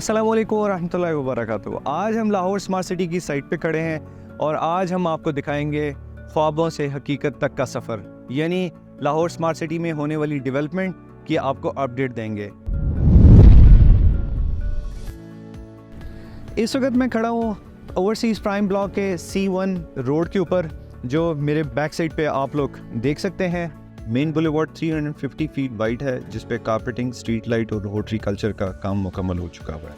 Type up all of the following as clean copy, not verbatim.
अस्सलाम वालेकुम रहमतुल्लाहि व बरकातुहू। आज हम लाहौर स्मार्ट सिटी की साइट पे खड़े हैं और आज हम आपको दिखाएंगे ख्वाबों से हकीकत तक का सफ़र, यानी लाहौर स्मार्ट सिटी में होने वाली डेवलपमेंट की आपको अपडेट देंगे। इस वक्त मैं खड़ा हूँ ओवरसीज़ प्राइम ब्लॉक के C1 रोड के ऊपर, जो मेरे बैक साइड पे आप लोग देख सकते हैं। मेन बुलेवार्ड 350 फीट वाइड है, जिस पे कारपेटिंग, स्ट्रीट लाइट और हॉर्टिकल्चर का काम मुकम्मल हो चुका हुआ है।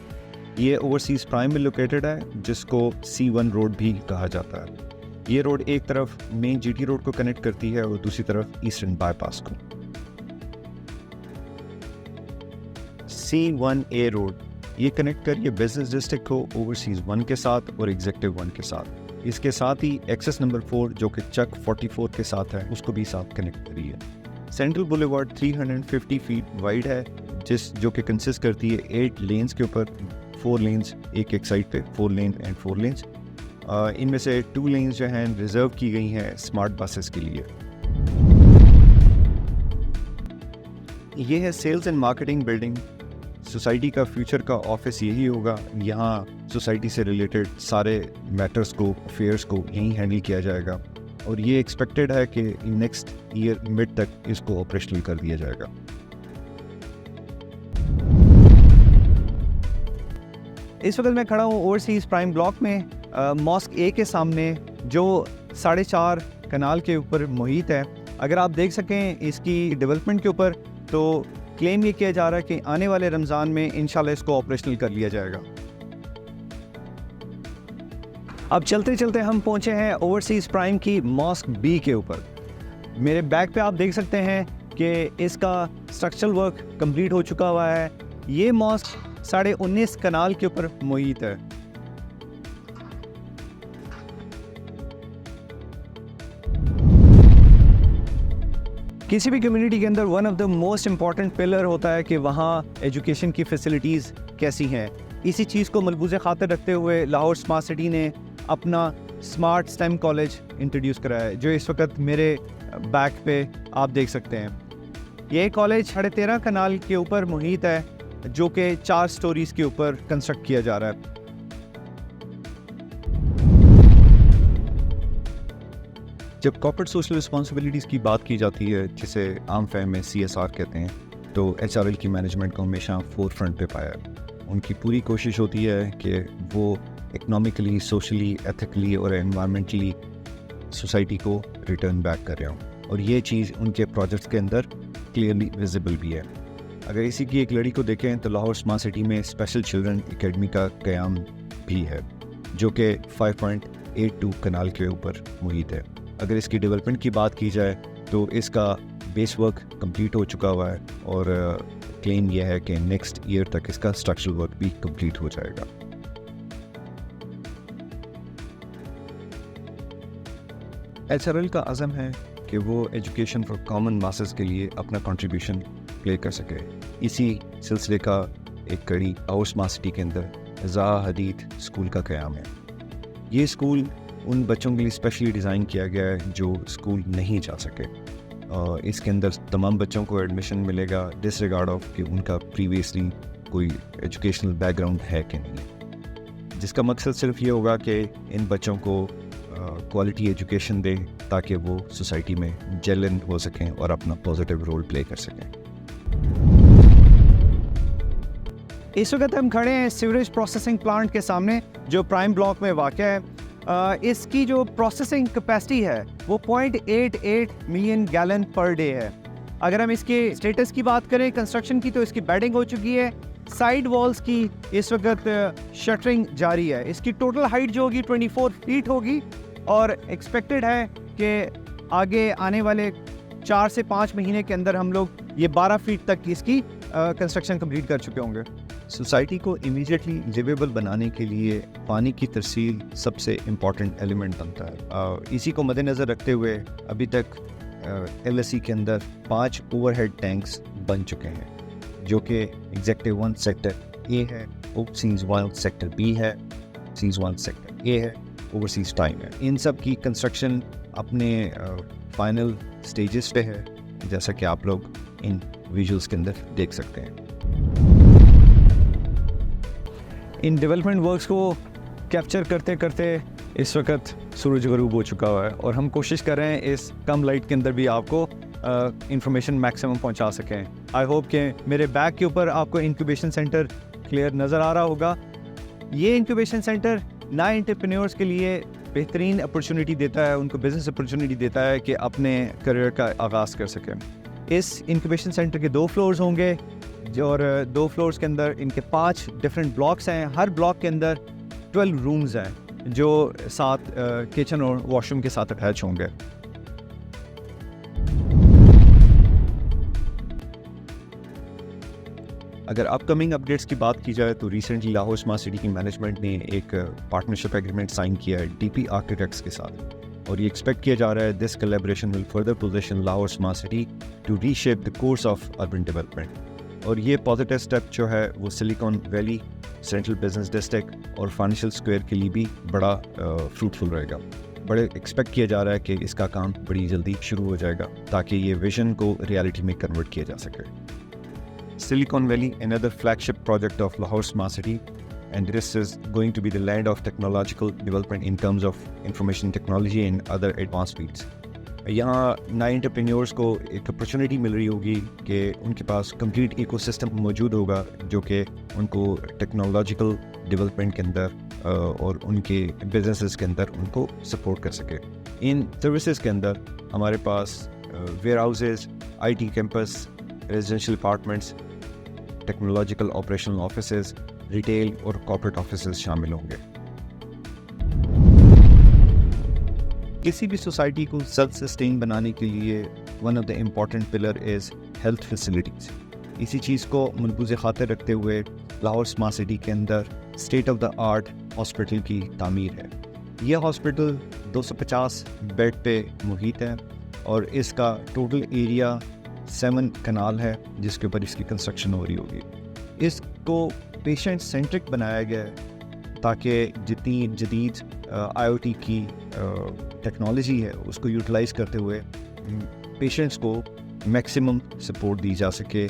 ये ओवरसीज़ प्राइम में लोकेटेड है, जिसको C1 रोड भी कहा जाता है। ये रोड एक तरफ मेन GT रोड को कनेक्ट करती है और दूसरी तरफ ईस्टर्न बाईपास को। C1A रोड ये कनेक्ट करिए बिजनेस डिस्ट्रिक्ट को ओवरसीज़ 1 के साथ और एग्जीक्यूटिव 1 के साथ। इसके साथ ही एक्सेस नंबर 4 जो कि चक 44 के साथ है, उसको भी साथ कनेक्ट करिए। सेंट्रल बुलेवार्ड 350 फीट वाइड है, जो कि कंसिस्ट करती है 8 लेन्स के ऊपर, 4 लेन्स एक साइड पे, 4 लेन एंड 4 लेन्स। इनमें से 2 लेन्स जो हैं रिजर्व की गई हैं स्मार्ट बसेस के लिए। ये है sales and marketing building. Society का फ्यूचर का ऑफिस यही होगा। यहाँ सोसाइटी से रिलेटेड सारे मैटर्स को, अफेयर्स को यहीं हैंडल किया जाएगा और ये एक्सपेक्टेड है कि नेक्स्ट ईयर मिड तक इसको ऑपरेशनल कर दिया जाएगा। इस वक्त मैं खड़ा हूँ ओवरसीज़ प्राइम ब्लॉक में मॉस्क ए के सामने, जो 4.5 कनाल के ऊपर मुहित है। अगर आप देख सकें इसकी डेवलपमेंट के ऊपर, तो क्लेम ये किया जा रहा है कि आने वाले रमज़ान में इंशाल्लाह इसको ऑपरेशनल कर लिया जाएगा। अब चलते चलते हम पहुंचे हैं ओवरसीज़ प्राइम की मॉस्क बी के ऊपर। मेरे बैक पे आप देख सकते हैं कि इसका स्ट्रक्चरल वर्क कंप्लीट हो चुका हुआ है। ये मॉस्क 19.5 कनाल के ऊपर मुहित है। किसी भी कम्युनिटी के अंदर one of the most important pillar होता है कि वहाँ एजुकेशन की फैसिलिटीज़ कैसी हैं। इसी चीज़ को मलबूज़े खातिर रखते हुए लाहौर स्मार्ट सिटी ने अपना स्मार्ट स्टेम कॉलेज इंट्रोड्यूस कराया है, जो इस वक्त मेरे बैक पे आप देख सकते हैं। ये कॉलेज 13.5 कनाल के ऊपर मुहित है, जो कि 4 स्टोरीज़ के ऊपर कंस्ट्रक्ट किया जा रहा है। जब कॉर्पोरेट सोशल रिस्पॉन्सिबिलिटीज़ की बात की जाती है, जिसे आम फहम में CSR कहते हैं, तो HRL की मैनेजमेंट को हमेशा फोर फ्रंट पे पाया है। उनकी पूरी कोशिश होती है कि वो इकनॉमिकली, सोशली, एथिकली और एनवायरमेंटली सोसाइटी को रिटर्न बैक कर रहे हों, और ये चीज़ उनके प्रोजेक्ट्स के अंदर क्लियरली विजिबल भी है। अगर इसी की एक लड़ी को देखें तो लाहौर स्मार्ट सिटी में स्पेशल चिल्ड्रन एकेडमी का क़याम भी है, जो कि 5.82 कनाल के ऊपर मुहित है। अगर इसकी डेवलपमेंट की बात की जाए तो इसका बेस वर्क कंप्लीट हो चुका हुआ है और क्लेम यह है कि नेक्स्ट ईयर तक इसका स्ट्रक्चरल वर्क भी कंप्लीट हो जाएगा। HRL का अज़म है कि वो एजुकेशन फॉर कॉमन मासेस के लिए अपना कंट्रीब्यूशन प्ले कर सके। इसी सिलसिले का एक कड़ी लाहौर स्मार्ट सिटी के अंदर ज़ाहा हदीद स्कूल का क़याम है। ये स्कूल उन बच्चों के लिए स्पेशली डिज़ाइन किया गया है जो स्कूल नहीं जा सके। इसके अंदर तमाम बच्चों को एडमिशन मिलेगा डिसरिगार्ड ऑफ कि उनका प्रीवियसली कोई एजुकेशनल बैकग्राउंड है कि नहीं, जिसका मकसद सिर्फ ये होगा कि इन बच्चों को क्वालिटी एजुकेशन दें ताकि वो सोसाइटी में जेल इन हो सकें और अपना पॉजिटिव रोल प्ले कर सकें। इस वक्त हम खड़े हैं सीवरेज प्रोसेसिंग प्लांट के सामने, जो प्राइम ब्लॉक में वाक़या है। इसकी जो प्रोसेसिंग कैपेसिटी है वो 0.88 मिलियन गैलन पर डे है। अगर हम इसके स्टेटस की बात करें कंस्ट्रक्शन की, तो इसकी बेडिंग हो चुकी है। साइड वॉल्स की इस वक्त शटरिंग जारी है। इसकी टोटल हाइट जो होगी 24 फीट होगी और एक्सपेक्टेड है कि आगे आने वाले 4 से 5 महीने के अंदर हम लोग ये 12 फीट तक इसकी कंस्ट्रक्शन कंप्लीट कर चुके होंगे। सोसाइटी को इमीडिएटली लिवेबल बनाने के लिए पानी की तरसील सबसे इम्पॉर्टेंट एलिमेंट बनता है। इसी को मद्देनज़र रखते हुए अभी तक LSE के अंदर 5 ओवरहेड टैंक्स बन चुके हैं, जो कि एग्जीक्यूटिव 1 सेक्टर A है, ओवरसीज़ 1 सेक्टर B है, ओवरसीज़ 1 सेक्टर A है, ओवरसीज़ टाइम है। इन सब की कंस्ट्रक्शन अपने फाइनल स्टेजेस पे है, जैसा कि आप लोग इन विजुअल्स के अंदर देख सकते हैं। इन डेवलपमेंट वर्क्स को कैप्चर करते करते इस वक्त सूरज गरूब हो चुका हुआ है और हम कोशिश कर रहे हैं इस कम लाइट के अंदर भी आपको इंफॉर्मेशन मैक्सिमम पहुंचा सकें। आई होप कि मेरे बैक के ऊपर आपको इंक्यूबेशन सेंटर क्लियर नज़र आ रहा होगा। ये इंक्यूबेशन सेंटर नए एंटरप्रेन्योर्स के लिए बेहतरीन अपॉर्चुनिटी देता है, उनको बिज़नेस अपॉर्चुनिटी देता है कि अपने करियर का आगाज़ कर सकें। इस इंक्यूबेशन सेंटर के 2 फ्लोर्स होंगे और 2 फ्लोर्स के अंदर इनके 5 डिफरेंट ब्लॉक्स हैं। हर ब्लॉक के अंदर 12 रूम्स हैं जो 7 किचन और वॉशरूम के साथ अटैच होंगे। अगर अपकमिंग अपडेट्स की बात की जाए तो रिसेंटली लाहौर स्मार्ट सिटी की मैनेजमेंट ने एक पार्टनरशिप एग्रीमेंट साइन किया है डीपी आर्किटेक्ट्स के साथ और ये एक्सपेक्ट किया जा रहा है this collaboration will further position Lahore smart city to reshape the course of urban development. और ये पॉजिटिव स्टेप जो है वो Silicon Valley, central business district और फाइनेंशियल स्क्वायर के लिए भी बड़ा फ्रूटफुल रहेगा। बड़े एक्सपेक्ट किया जा रहा है कि इसका काम बड़ी जल्दी शुरू हो जाएगा ताकि ये विजन को रियलिटी में कन्वर्ट किया जा सके। Silicon Valley, another flagship project of Lahore Smart City, and this is going to be the land of technological development in terms of information technology and other advanced fields. यहाँ नए entrepreneurs को एक opportunity मिल रही होगी कि उनके पास complete ecosystem मौजूद होगा जो कि उनको टेक्नोलॉजिकल डेवलपमेंट के अंदर और उनके बिजनेसेस के अंदर उनको सपोर्ट कर सके। इन सर्विसेज के अंदर हमारे पास warehouses, IT campus, residential apartments, technological operational offices, retail और कॉर्पोरेट ऑफिसेज शामिल होंगे। किसी भी सोसाइटी को सेल्फ सस्टेन बनाने के लिए one of the important pillar is health facilities. इसी चीज़ को मलबूज़ खातिर रखते हुए लाहौर स्मार्ट सिटी के अंदर state of the art hospital की तामीर है। यह हॉस्पिटल 250 बेड पे मुहित है और इसका टोटल एरिया 7 कनाल है जिसके ऊपर इसकी कंस्ट्रक्शन हो रही होगी। इसको पेशेंट सेंट्रिक बनाया गया है ताकि जितनी जदीद IoT की टेक्नोलॉजी है उसको यूटिलाइज़ करते हुए पेशेंट्स को मैक्सिमम सपोर्ट दी जा सके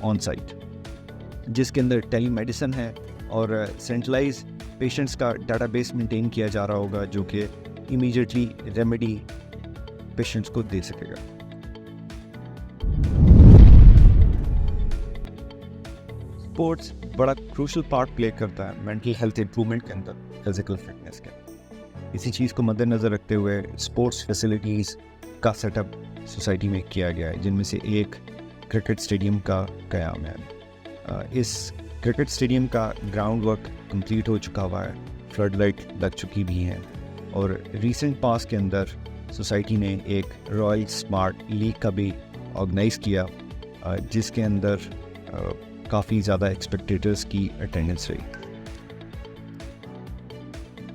ऑन साइट, जिसके अंदर टेली मेडिसिन है और सेंट्रलाइज पेशेंट्स का डाटाबेस मेंटेन किया जा रहा होगा जो कि इमीडिएटली रेमेडी पेशेंट्स को दे सकेगा। स्पोर्ट्स बड़ा क्रूशल पार्ट प्ले करता है मेंटल हेल्थ इंप्रूवमेंट के अंदर, फिजिकल फिटनेस के। इसी चीज़ को मद्देनज़र रखते हुए स्पोर्ट्स फैसिलिटीज़ का सेटअप सोसाइटी में किया गया है, जिनमें से एक क्रिकेट स्टेडियम का क़याम है। इस क्रिकेट स्टेडियम का ग्राउंड वर्क कंप्लीट हो चुका हुआ है, फ्लड लाइट लग चुकी भी हैं और रीसेंट पास के अंदर सोसाइटी ने एक रॉयल स्मार्ट लीग का भी ऑर्गेनाइज़ किया जिसके अंदर काफ़ी ज़्यादा एक्सपेक्टेटर्स की अटेंडेंस रही।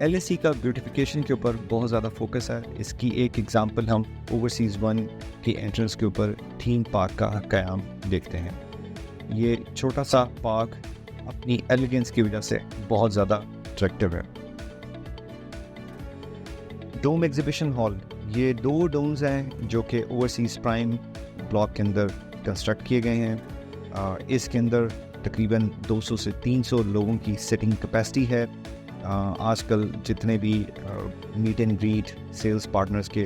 LSE का ब्यूटिफिकेशन के ऊपर बहुत ज़्यादा फोकस है। इसकी एक एग्जांपल हम ओवरसीज़ 1 की एंट्रेंस के ऊपर थीम पार्क का क़याम देखते हैं। ये छोटा सा पार्क अपनी एलिगेंस की वजह से बहुत ज़्यादा अट्रैक्टिव है। डोम एग्जीबिशन हॉल, ये 2 डोम्स हैं जो कि ओवरसीज़ प्राइम ब्लॉक के अंदर कंस्ट्रक्ट किए गए हैं। इसके अंदर तकरीबन 200 से 300 लोगों की सिटिंग कैपेसिटी है। आजकल जितने भी meet and greet sales partners के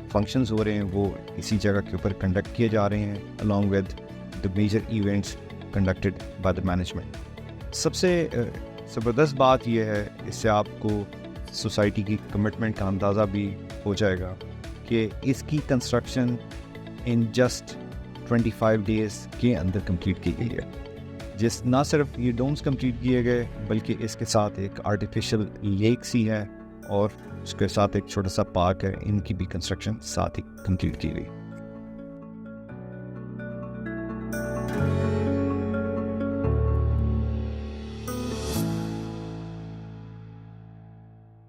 फंक्शंस हो रहे हैं वो इसी जगह के ऊपर कंडक्ट किए जा रहे हैं along with the major events conducted by the management. सबसे ज़बरदस्त बात यह है, इससे आपको सोसाइटी की कमिटमेंट का अंदाज़ा भी हो जाएगा कि इसकी कंस्ट्रक्शन इन जस्ट 25 डेज़ के अंदर कंप्लीट की गई है। जिस ना सिर्फ ये डोम्स कंप्लीट किए गए बल्कि इसके साथ एक आर्टिफिशियल लेक सी है और उसके साथ एक छोटा सा पार्क है, इनकी भी कंस्ट्रक्शन साथ ही कंप्लीट की गई।